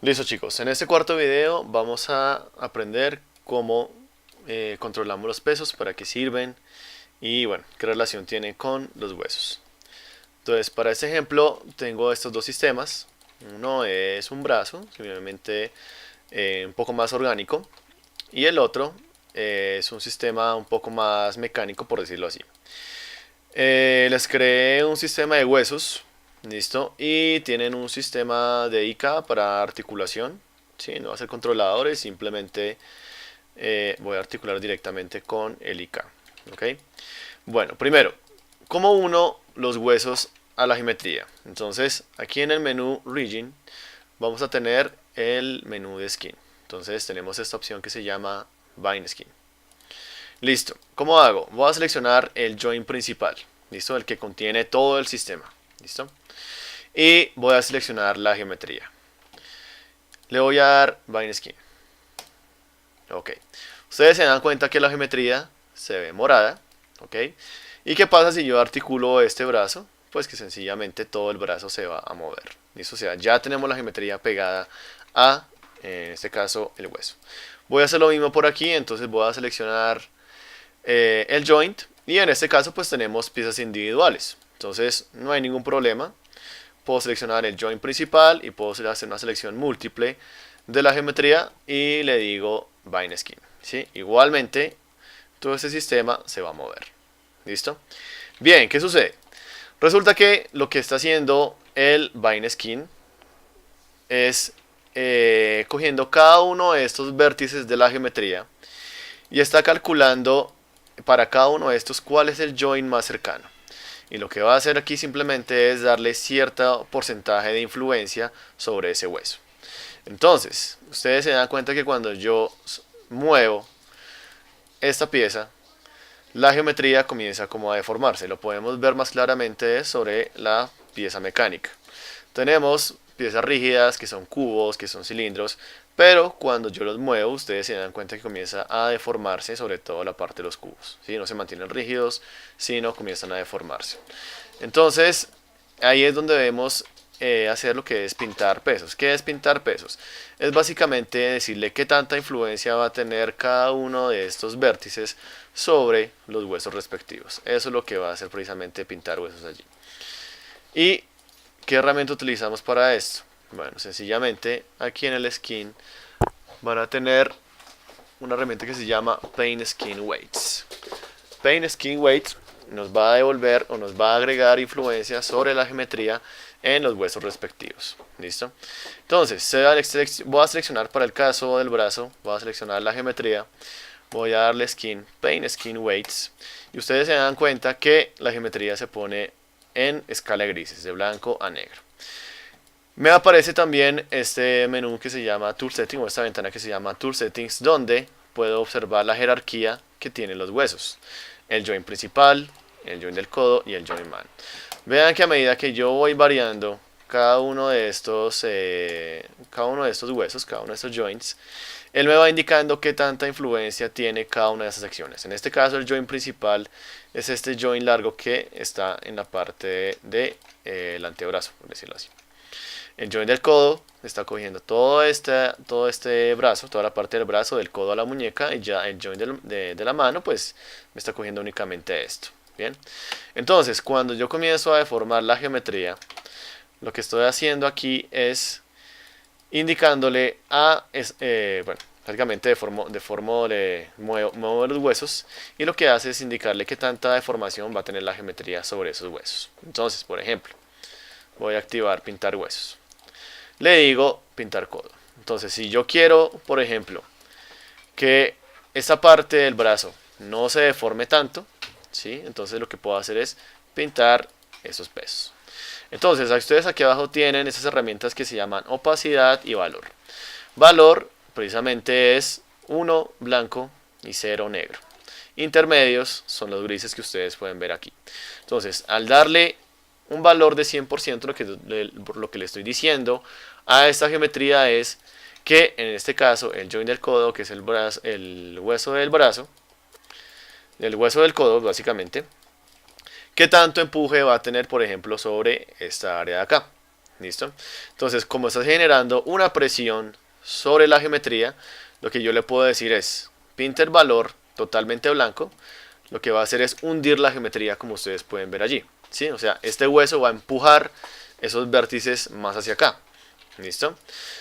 Listo chicos, en este cuarto video vamos a aprender cómo controlamos los pesos, para qué sirven y bueno, qué relación tienen con los huesos. Entonces para este ejemplo tengo estos dos sistemas. Uno es un brazo, que obviamente un poco más orgánico, y el otro es un sistema un poco más mecánico, por decirlo así. Les creé un sistema de huesos, listo, y tienen un sistema de IK para articulación. ¿Sí? No va a ser controladores, simplemente voy a articular directamente con el IK. ¿Ok? Bueno, primero, ¿cómo uno los huesos a la geometría? Entonces, aquí en el menú Region vamos a tener el menú de Skin. Entonces tenemos esta opción que se llama Bind Skin. Listo, ¿cómo hago? Voy a seleccionar el join principal, listo, el que contiene todo el sistema, listo, y voy a seleccionar la geometría. Le voy a dar Bind Skin. Ok, ustedes se dan cuenta que la geometría se ve morada. Ok, ¿y qué pasa si yo articulo este brazo? Pues que sencillamente todo el brazo se va a mover, listo, o sea, ya tenemos la geometría pegada a, en este caso, el hueso. Voy a hacer lo mismo por aquí, entonces voy a seleccionar el joint, y en este caso pues tenemos piezas individuales, entonces no hay ningún problema. Puedo seleccionar el joint principal y puedo hacer una selección múltiple de la geometría y le digo Bind Skin, ¿sí? Igualmente todo este sistema se va a mover. ¿Listo? Bien, ¿qué sucede? Resulta que lo que está haciendo el Bind Skin es cogiendo cada uno de estos vértices de la geometría y está calculando para cada uno de estos cuál es el join más cercano. Y lo que va a hacer aquí simplemente es darle cierto porcentaje de influencia sobre ese hueso. Entonces, ustedes se dan cuenta que cuando yo muevo esta pieza, la geometría comienza como a deformarse. Lo podemos ver más claramente sobre la pieza mecánica. Tenemos piezas rígidas que son cubos, que son cilindros, pero cuando yo los muevo ustedes se dan cuenta que comienza a deformarse, sobre todo la parte de los cubos, ¿sí? No se mantienen rígidos, sino comienzan a deformarse. Entonces ahí es donde debemos hacer lo que es pintar pesos. ¿Qué es pintar pesos? Es básicamente decirle qué tanta influencia va a tener cada uno de estos vértices sobre los huesos respectivos. Eso es lo que va a hacer precisamente pintar huesos allí. ¿Y qué herramienta utilizamos para esto? Bueno, sencillamente aquí en el skin van a tener una herramienta que se llama Paint Skin Weights. Paint Skin Weights nos va a devolver o nos va a agregar influencia sobre la geometría en los huesos respectivos. ¿Listo? Entonces, voy a seleccionar para el caso del brazo, voy a seleccionar la geometría, voy a darle Skin, Paint Skin Weights, y ustedes se dan cuenta que la geometría se pone en escala de grises, de blanco a negro. Me aparece también este menú que se llama Tool Settings, o esta ventana que se llama Tool Settings, donde puedo observar la jerarquía que tienen los huesos. El joint principal, el joint del codo y el joint man. Vean que a medida que yo voy variando cada uno de estos huesos, cada uno de estos joints, él me va indicando qué tanta influencia tiene cada una de esas secciones. En este caso el joint principal es este joint largo que está en la parte del antebrazo, por decirlo así. El joint del codo está cogiendo todo este brazo, toda la parte del brazo, del codo a la muñeca, y ya el joint de la mano pues me está cogiendo únicamente esto. Bien, entonces cuando yo comienzo a deformar la geometría, lo que estoy haciendo aquí es indicándole bueno, prácticamente muevo los huesos, y lo que hace es indicarle qué tanta deformación va a tener la geometría sobre esos huesos. Entonces, por ejemplo, voy a activar pintar huesos. Le digo pintar codo. Entonces, si yo quiero, por ejemplo, que esta parte del brazo no se deforme tanto, ¿sí? Entonces lo que puedo hacer es pintar esos pesos. Entonces, ustedes aquí abajo tienen esas herramientas que se llaman opacidad y valor. Valor precisamente es 1 blanco y 0 negro. Intermedios son los grises que ustedes pueden ver aquí. Entonces, al darle un valor de 100%, lo que le estoy diciendo a esta geometría es que en este caso el joint del codo, que es el hueso del brazo, el hueso del codo básicamente, qué tanto empuje va a tener, por ejemplo, sobre esta área de acá. ¿Listo? Entonces, como está generando una presión sobre la geometría, lo que yo le puedo decir es, pinta el valor totalmente blanco, lo que va a hacer es hundir la geometría como ustedes pueden ver allí, ¿sí? O sea, este hueso va a empujar esos vértices más hacia acá. ¿Listo?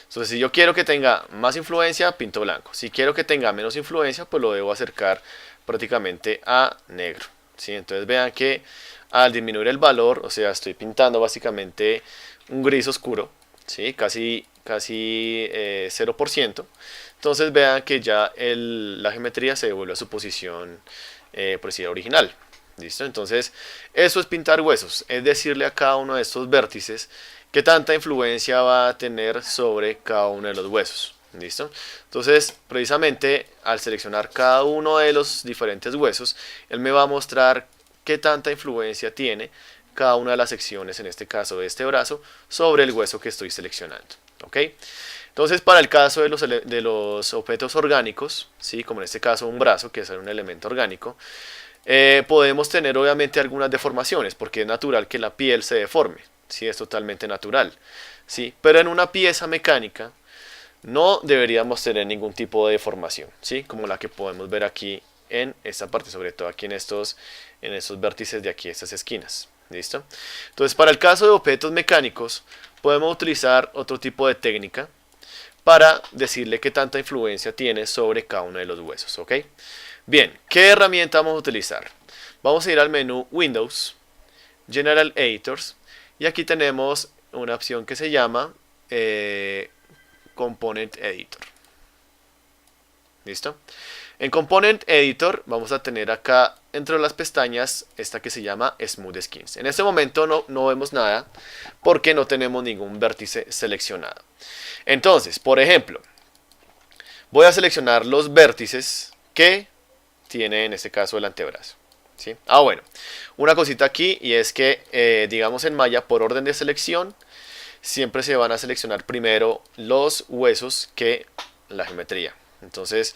Entonces, si yo quiero que tenga más influencia, pinto blanco. Si quiero que tenga menos influencia, pues lo debo acercar prácticamente a negro, ¿sí? Entonces vean que al disminuir el valor, o sea, estoy pintando básicamente un gris oscuro, ¿sí? Casi 0%. Entonces vean que ya la geometría se devuelve a su posición original. ¿Listo? Entonces, eso es pintar huesos, es decirle a cada uno de estos vértices qué tanta influencia va a tener sobre cada uno de los huesos. ¿Listo? Entonces, precisamente al seleccionar cada uno de los diferentes huesos, él me va a mostrar qué tanta influencia tiene cada una de las secciones, en este caso de este brazo, sobre el hueso que estoy seleccionando. ¿Ok? Entonces, para el caso de los objetos orgánicos, ¿sí? Como en este caso un brazo, que es un elemento orgánico, podemos tener obviamente algunas deformaciones, porque es natural que la piel se deforme, ¿sí? Es totalmente natural, ¿sí? Pero en una pieza mecánica no deberíamos tener ningún tipo de deformación, ¿sí? Como la que podemos ver aquí en esta parte, sobre todo aquí en estos vértices de aquí, estas esquinas. ¿Listo? Entonces, para el caso de objetos mecánicos, podemos utilizar otro tipo de técnica para decirle qué tanta influencia tiene sobre cada uno de los huesos, ¿ok? Bien, ¿qué herramienta vamos a utilizar? Vamos a ir al menú Windows, General Editors, y aquí tenemos una opción que se llama Component Editor. ¿Listo? En Component Editor vamos a tener acá entre las pestañas esta que se llama Smooth Skins. En este momento no vemos nada porque no tenemos ningún vértice seleccionado. Entonces, por ejemplo, voy a seleccionar los vértices que tiene en este caso el antebrazo, ¿sí? Bueno, una cosita aquí, y es que digamos en Maya, por orden de selección, siempre se van a seleccionar primero los huesos que la geometría. Entonces,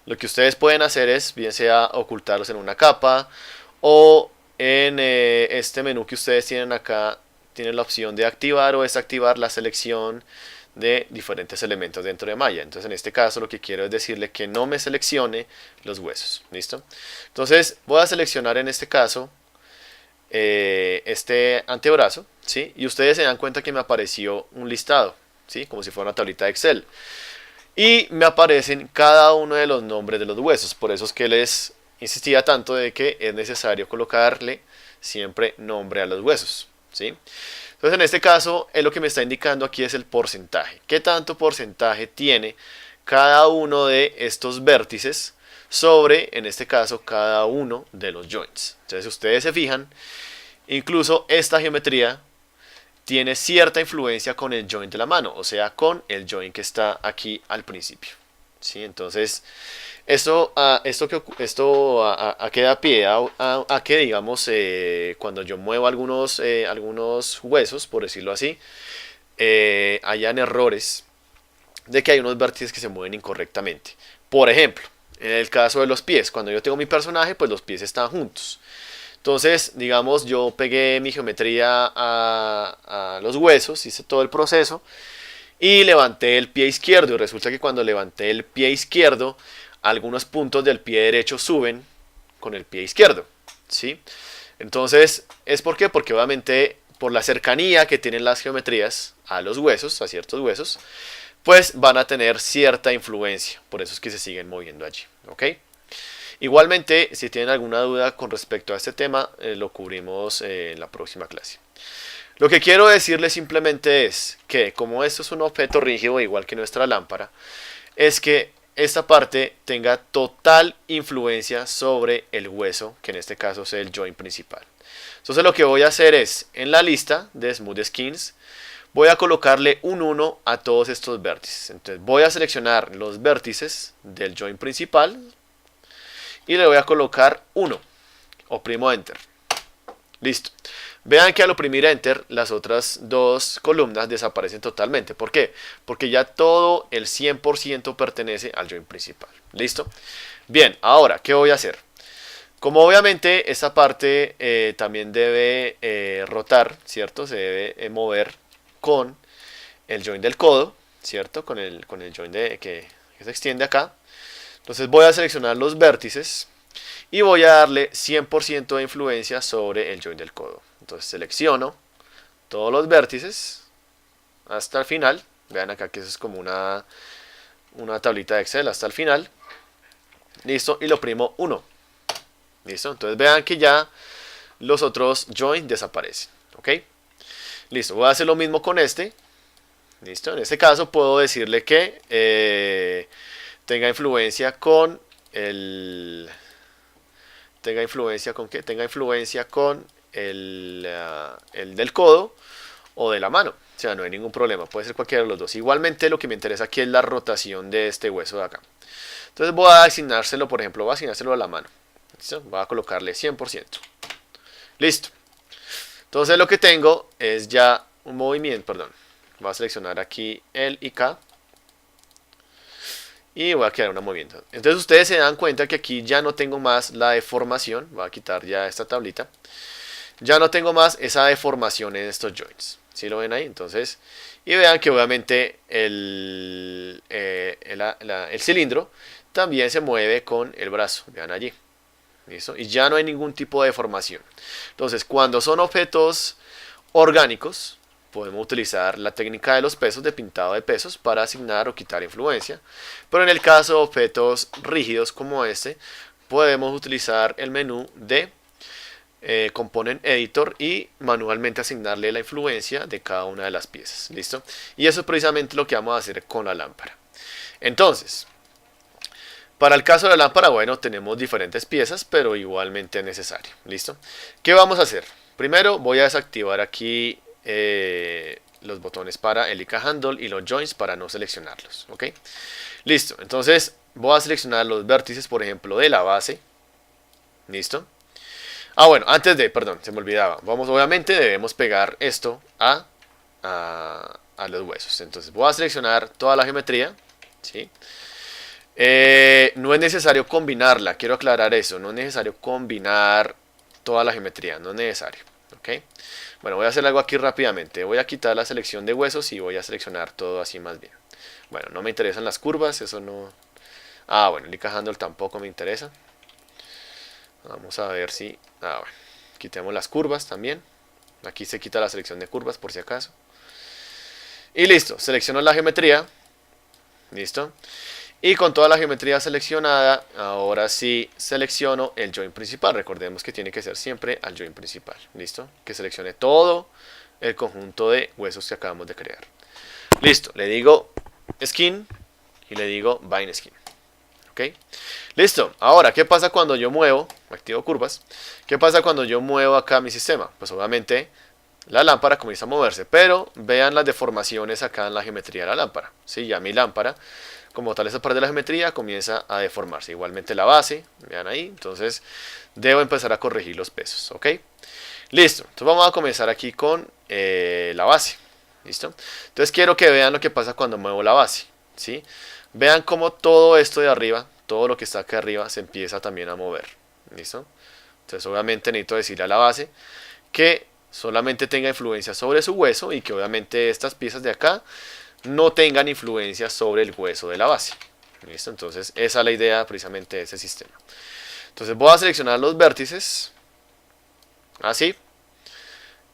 lo que ustedes pueden hacer es, bien sea ocultarlos en una capa, o en este menú que ustedes tienen acá, tienen la opción de activar o desactivar la selección de diferentes elementos dentro de Maya. Entonces, en este caso, lo que quiero es decirle que no me seleccione los huesos. ¿Listo? Entonces, voy a seleccionar en este caso este antebrazo, ¿sí? Y ustedes se dan cuenta que me apareció un listado, ¿sí? Como si fuera una tablita de Excel. Y me aparecen cada uno de los nombres de los huesos. Por eso es que les insistía tanto de que es necesario colocarle siempre nombre a los huesos, ¿sí? Entonces, en este caso, lo que me está indicando aquí es el porcentaje. ¿Qué tanto porcentaje tiene cada uno de estos vértices sobre, en este caso, cada uno de los joints? Entonces, si ustedes se fijan, incluso esta geometría tiene cierta influencia con el joint de la mano, o sea, con el joint que está aquí al principio, ¿sí? Entonces, esto queda pie a que, digamos, cuando yo muevo algunos huesos, por decirlo así, hayan errores de que hay unos vértices que se mueven incorrectamente. Por ejemplo, en el caso de los pies, cuando yo tengo mi personaje, pues los pies están juntos. Entonces, digamos, yo pegué mi geometría a los huesos, hice todo el proceso y levanté el pie izquierdo. Y resulta que cuando levanté el pie izquierdo, algunos puntos del pie derecho suben con el pie izquierdo, ¿sí? Entonces, ¿es por qué? Porque obviamente por la cercanía que tienen las geometrías a los huesos, a ciertos huesos, pues van a tener cierta influencia. Por eso es que se siguen moviendo allí, ¿ok? Igualmente, si tienen alguna duda con respecto a este tema, lo cubrimos en la próxima clase. Lo que quiero decirles simplemente es que, como esto es un objeto rígido, igual que nuestra lámpara, es que esta parte tenga total influencia sobre el hueso, que en este caso es el joint principal. Entonces, lo que voy a hacer es, en la lista de Smooth Skins, voy a colocarle un 1 a todos estos vértices. Entonces, voy a seleccionar los vértices del joint principal y le voy a colocar 1. Oprimo Enter. Listo. Vean que al oprimir Enter, las otras dos columnas desaparecen totalmente. ¿Por qué? Porque ya todo el 100% pertenece al joint principal. ¿Listo? Bien, ahora, ¿qué voy a hacer? Como obviamente esta parte también debe rotar, ¿cierto? Se debe mover con el join del codo, ¿cierto? Con el join que se extiende acá. Entonces voy a seleccionar los vértices y voy a darle 100% de influencia sobre el join del codo. Entonces selecciono todos los vértices hasta el final. Vean acá que eso es como una tablita de Excel hasta el final. Listo, y lo oprimo 1. Listo, entonces vean que ya los otros join desaparecen. ¿Ok? Listo, voy a hacer lo mismo con este. Listo, en este caso puedo decirle que tenga influencia con el... Tenga influencia con qué? Tenga influencia con el del codo o de la mano. O sea, no hay ningún problema, puede ser cualquiera de los dos. Igualmente lo que me interesa aquí es la rotación de este hueso de acá. Entonces voy a asignárselo, por ejemplo, voy a asignárselo a la mano. ¿Listo? Voy a colocarle 100%. Listo. Entonces lo que tengo es ya un movimiento, perdón. Voy a seleccionar aquí el y K. Y voy a crear un movimiento. Entonces ustedes se dan cuenta que aquí ya no tengo más la deformación. Voy a quitar ya esta tablita. Ya no tengo más esa deformación en estos joints. ¿Sí lo ven ahí? Entonces, y vean que obviamente el cilindro también se mueve con el brazo. Vean allí. ¿Listo? Y ya no hay ningún tipo de deformación. Entonces, cuando son objetos orgánicos, podemos utilizar la técnica de los pesos, de pintado de pesos, para asignar o quitar influencia. Pero en el caso de objetos rígidos como este, podemos utilizar el menú de Component Editor y manualmente asignarle la influencia de cada una de las piezas. ¿Listo? Y eso es precisamente lo que vamos a hacer con la lámpara. Entonces, para el caso de la lámpara, bueno, tenemos diferentes piezas, pero igualmente es necesario. ¿Listo? ¿Qué vamos a hacer? Primero voy a desactivar aquí los botones para el IK Handle y los joints para no seleccionarlos. ¿Ok? Listo. Entonces voy a seleccionar los vértices, por ejemplo, de la base. ¿Listo? Ah, bueno, antes de, perdón, se me olvidaba. Obviamente debemos pegar esto a los huesos. Entonces voy a seleccionar toda la geometría. ¿Sí? No es necesario combinarla, quiero aclarar eso. No es necesario combinar toda la geometría, no es necesario. ¿Ok? Bueno, voy a hacer algo aquí rápidamente. Voy a quitar la selección de huesos y voy a seleccionar todo así más bien. Bueno, no me interesan las curvas, eso no... Ah, bueno, el IK Handle tampoco me interesa. Vamos a ver si... Ah, bueno, quitemos las curvas también. Aquí se quita la selección de curvas por si acaso. Y listo, selecciono la geometría. Listo. Y con toda la geometría seleccionada, ahora sí selecciono el join principal. Recordemos que tiene que ser siempre al join principal. ¿Listo? Que seleccione todo el conjunto de huesos que acabamos de crear. Listo. Le digo Skin y le digo Bind Skin. ¿Ok? Listo. Ahora, ¿qué pasa cuando yo muevo? Activo curvas. ¿Qué pasa cuando yo muevo acá mi sistema? Pues obviamente la lámpara comienza a moverse. Pero vean las deformaciones acá en la geometría de la lámpara. ¿Sí? Ya mi lámpara, como tal, esa parte de la geometría comienza a deformarse. Igualmente la base, vean ahí. Entonces debo empezar a corregir los pesos. ¿Ok? Listo. Entonces vamos a comenzar aquí con la base. ¿Listo? Entonces quiero que vean lo que pasa cuando muevo la base. ¿Sí? Vean cómo todo esto de arriba, todo lo que está acá arriba, se empieza también a mover. ¿Listo? Entonces obviamente necesito decirle a la base que solamente tenga influencia sobre su hueso y que obviamente estas piezas de acá no tengan influencia sobre el hueso de la base. ¿Listo? Entonces esa es la idea precisamente de ese sistema. Entonces voy a seleccionar los vértices, así,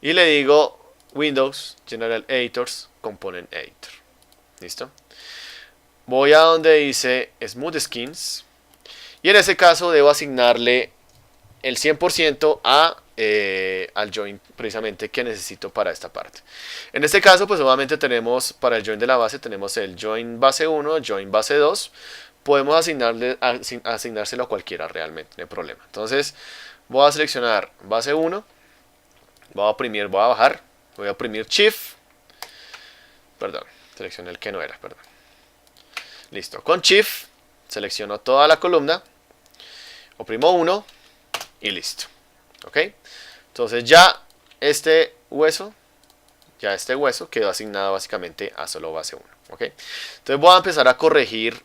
y le digo Windows, General Editors, Component Editor. ¿Listo? Voy a donde dice Smooth Skins y en ese caso debo asignarle el 100% al join precisamente que necesito para esta parte. En este caso pues obviamente tenemos para el join de la base, tenemos el join base 1, join base 2. Podemos asignárselo a cualquiera realmente, no hay problema. Entonces voy a seleccionar base 1, voy a oprimir, voy a bajar, voy a oprimir Shift, perdón, seleccioné el que no era, perdón. Listo, con Shift selecciono toda la columna, oprimo 1 y listo. ¿Ok? Entonces ya este hueso quedó asignado básicamente a solo base 1. ¿Ok? Entonces voy a empezar a corregir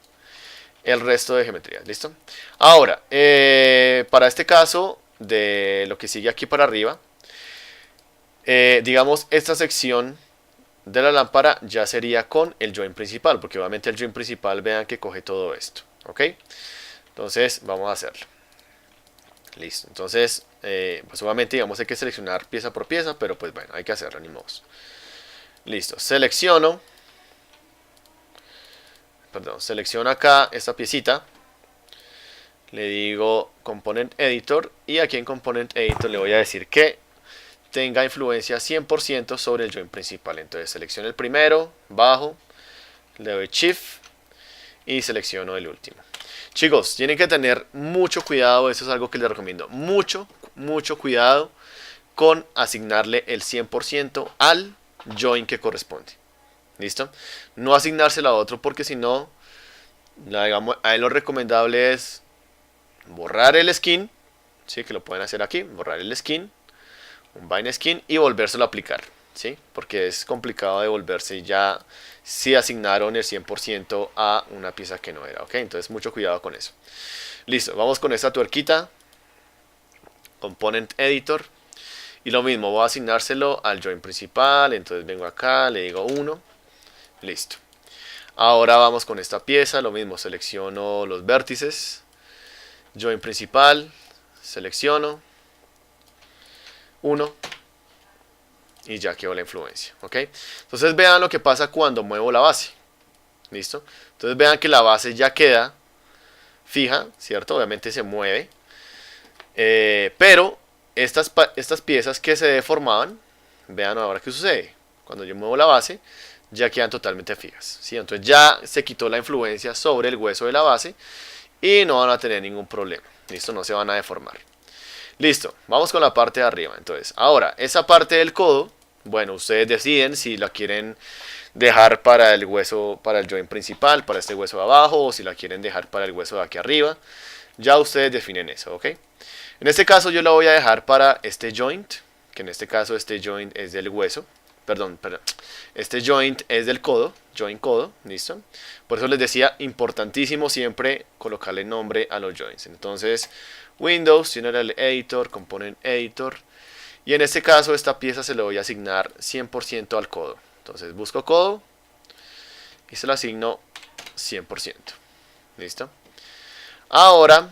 el resto de geometrías. ¿Listo? Ahora, para este caso de lo que sigue aquí para arriba, digamos esta sección de la lámpara ya sería con el join principal, porque obviamente el join principal, vean que coge todo esto, ¿ok? Entonces vamos a hacerlo. Listo, entonces pues obviamente digamos hay que seleccionar pieza por pieza, pero pues bueno, hay que hacerlo, ni modo. Listo, selecciono acá esta piecita, le digo Component Editor, y aquí en Component Editor le voy a decir que tenga influencia 100% sobre el join principal. Entonces selecciono el primero, bajo, le doy Shift y selecciono el último. Chicos, tienen que tener mucho cuidado, eso es algo que les recomiendo, mucho cuidado con asignarle el 100% al join que corresponde. ¿Listo? No asignárselo a otro, porque si no, digamos, a él lo recomendable es borrar el skin, ¿sí? Que lo pueden hacer aquí, borrar el skin, un bind skin y volvérselo a aplicar, ¿sí? Porque es complicado devolverse ya si asignaron el 100% a una pieza que no era, ¿ok? Entonces mucho cuidado con eso. Listo, vamos con esta tuerquita, Component Editor, y lo mismo, voy a asignárselo al join principal, entonces vengo acá, le digo 1, listo. Ahora vamos con esta pieza, lo mismo, selecciono los vértices, join principal, selecciono 1 y ya quedó la influencia, ¿ok? Entonces vean lo que pasa cuando muevo la base, ¿listo? Entonces vean que la base ya queda fija, ¿cierto? Obviamente se mueve, pero estas piezas que se deformaban, vean ahora qué sucede. Cuando yo muevo la base, ya quedan totalmente fijas, ¿sí? Entonces ya se quitó la influencia sobre el hueso de la base y no van a tener ningún problema, ¿listo? No se van a deformar. Listo, vamos con la parte de arriba. Entonces, ahora, esa parte del codo, bueno, ustedes deciden si la quieren dejar para el hueso, para el joint principal, para este hueso de abajo, o si la quieren dejar para el hueso de aquí arriba. Ya ustedes definen eso, ¿ok? En este caso yo la voy a dejar para este joint, que en este caso este joint es del hueso, perdón, este joint es del codo, joint codo, ¿listo? Por eso les decía, importantísimo siempre colocarle nombre a los joints. Entonces, Windows, General Editor, Component Editor, y en este caso esta pieza se le voy a asignar 100% al codo. Entonces busco codo y se lo asigno 100%, ¿listo? Ahora,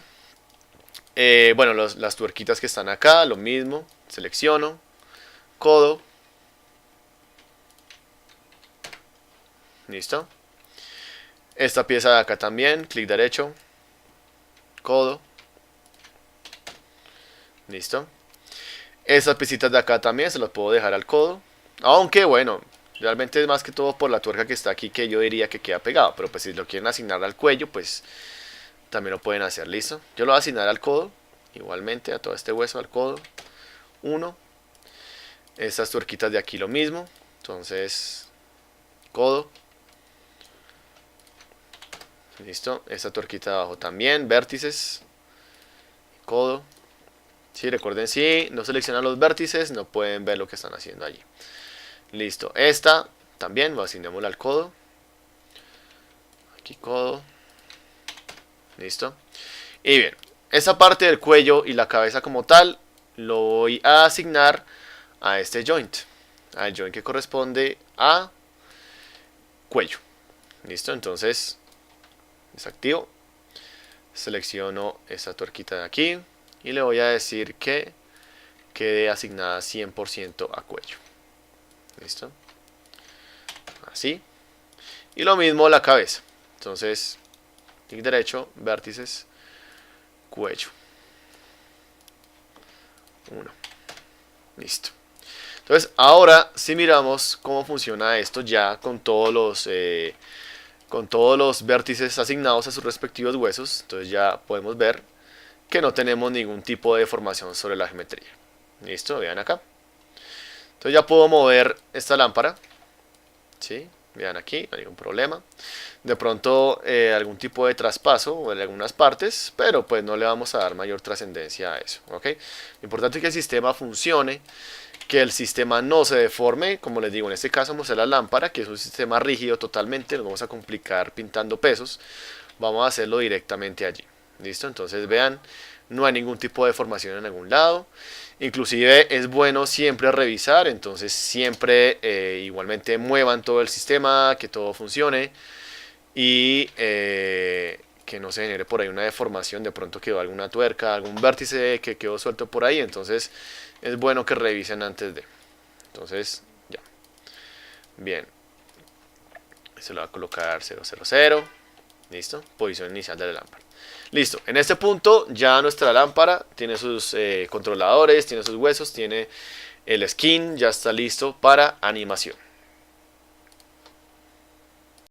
bueno, las tuerquitas que están acá, lo mismo, selecciono, codo, listo. Esta pieza de acá también, clic derecho, codo, listo. Estas piecitas de acá también se las puedo dejar al codo, aunque bueno, realmente es más que todo por la tuerca que está aquí que yo diría que queda pegado, pero pues si lo quieren asignar al cuello, pues también lo pueden hacer, listo. Yo lo voy a asignar al codo, igualmente a todo este hueso, al codo, 1. Estas tuerquitas de aquí lo mismo, entonces codo, listo. Esta tuerquita de abajo también, vértices, codo. Sí, recuerden, si no seleccionan los vértices no pueden ver lo que están haciendo allí. Listo, esta también, asignémosla al codo, aquí codo, listo. Y bien, esa parte del cuello y la cabeza como tal lo voy a asignar a este joint, al joint que corresponde a cuello. Listo, entonces desactivo, selecciono esta tuerquita de aquí y le voy a decir que quede asignada 100% a cuello. Listo, así. Y lo mismo la cabeza, entonces clic derecho, vértices, cuello, 1, listo. Entonces ahora si miramos cómo funciona esto ya con todos los vértices asignados a sus respectivos huesos, entonces ya podemos ver que no tenemos ningún tipo de deformación sobre la geometría. Listo, vean acá. Entonces ya puedo mover esta lámpara, ¿sí? Vean aquí, no hay ningún problema. De pronto algún tipo de traspaso en algunas partes, pero pues no le vamos a dar mayor trascendencia a eso, ¿ok? Lo importante es que el sistema funcione, que el sistema no se deforme. Como les digo, en este caso vamos a hacer la lámpara, que es un sistema rígido totalmente, nos vamos a complicar pintando pesos, vamos a hacerlo directamente allí. ¿Listo? Entonces vean, no hay ningún tipo de deformación en algún lado. Inclusive es bueno siempre revisar, entonces siempre igualmente muevan todo el sistema, que todo funcione y que no se genere por ahí una deformación, de pronto quedó alguna tuerca, algún vértice que quedó suelto por ahí, entonces es bueno que revisen antes de. Entonces ya, bien, se lo va a colocar 000, listo, posición inicial de la lámpara. Listo, en este punto ya nuestra lámpara tiene sus controladores, tiene sus huesos, tiene el skin, ya está listo para animación.